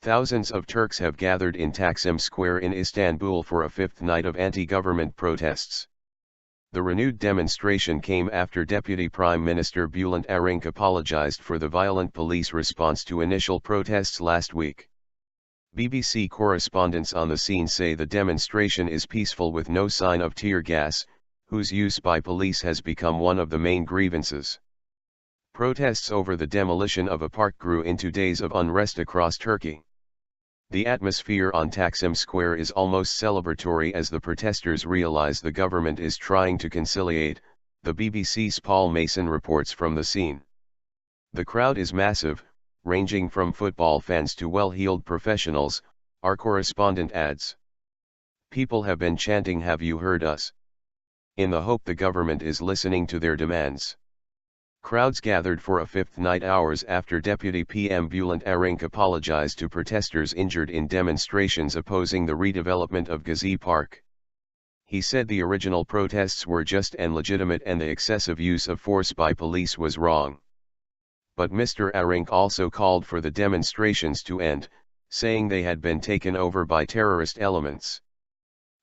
Thousands of Turks have gathered in Taksim Square in Istanbul for a fifth night of anti-government protests. The renewed demonstration came after Deputy Prime Minister Bulent Arinc apologized for the violent police response to initial protests last week. BBC correspondents on the scene say the demonstration is peaceful with no sign of tear gas, whose use by police has become one of the main grievances. Protests over the demolition of a park grew into days of unrest across Turkey. The atmosphere on Taksim Square is almost celebratory as the protesters realize the government is trying to conciliate, the BBC's Paul Mason reports from the scene. The crowd is massive, ranging from football fans to well-heeled professionals, our correspondent adds. People have been chanting "Have you heard us?" in the hope the government is listening to their demands. Crowds gathered for a fifth night hours after Deputy PM Bulent Arinc apologized to protesters injured in demonstrations opposing the redevelopment of Gezi Park. He said the original protests were just and legitimate and the excessive use of force by police was wrong. But Mr. Arinc also called for the demonstrations to end, saying they had been taken over by terrorist elements.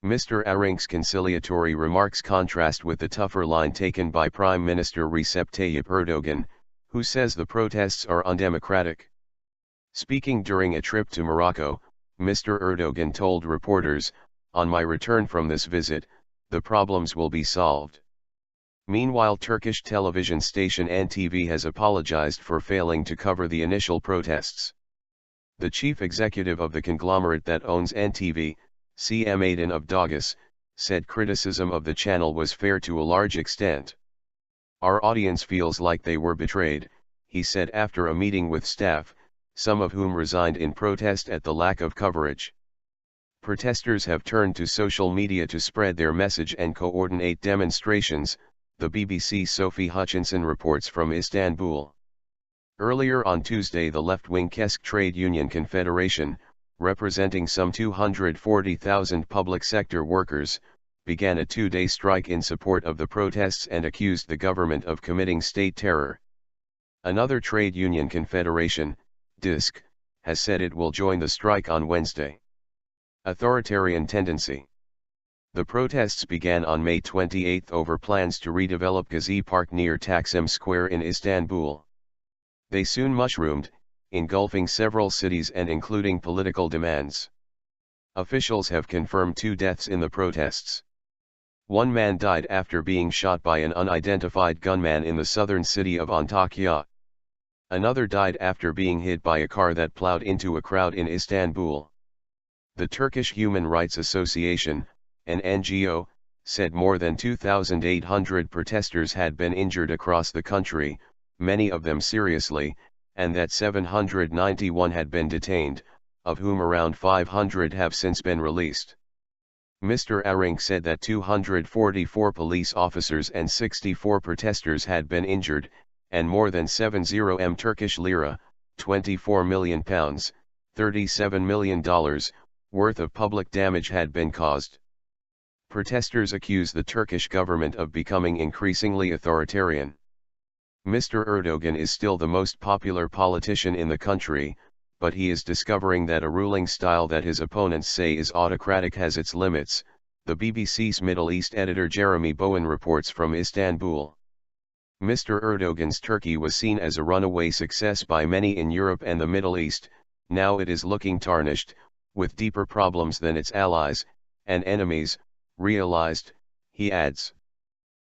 Mr. Arinc's conciliatory remarks contrast with the tougher line taken by Prime Minister Recep Tayyip Erdogan, who says the protests are undemocratic. Speaking during a trip to Morocco, Mr. Erdogan told reporters, "On my return from this visit, the problems will be solved." Meanwhile, Turkish television station NTV has apologized for failing to cover the initial protests. The chief executive of the conglomerate that owns NTV, CM Aydin of Dağız, said criticism of the channel was fair to a large extent. "Our audience feels like they were betrayed," he said after a meeting with staff, some of whom resigned in protest at the lack of coverage. Protesters have turned to social media to spread their message and coordinate demonstrations, the BBC's Sophie Hutchinson reports from Istanbul. Earlier on Tuesday, the left-wing KESK Trade Union Confederation, representing some 240,000 public sector workers, began a two-day strike in support of the protests and accused the government of committing state terror. Another trade union confederation, DISC, has said it will join the strike on Wednesday. Authoritarian tendency. The protests began on May 28 over plans to redevelop Gezi Park near Taksim Square in Istanbul. They soon mushroomed, engulfing several cities and including political demands. Officials have confirmed 2 deaths in the protests. One man died after being shot by an unidentified gunman in the southern city of Antakya. Another died after being hit by a car that plowed into a crowd in Istanbul. The Turkish Human Rights Association, an NGO, said more than 2,800 protesters had been injured across the country, many of them seriously, and that 791 had been detained, of whom around 500 have since been released. Mr. Arinc said that 244 police officers and 64 protesters had been injured, and more than 70 Turkish lira, £24 million, $37 million, worth of public damage had been caused. Protesters accuse the Turkish government of becoming increasingly authoritarian. Mr. Erdogan is still the most popular politician in the country, but he is discovering that a ruling style that his opponents say is autocratic has its limits, the BBC's Middle East editor Jeremy Bowen reports from Istanbul. Mr. Erdogan's Turkey was seen as a runaway success by many in Europe and the Middle East, now it is looking tarnished, with deeper problems than its allies and enemies realized, he adds.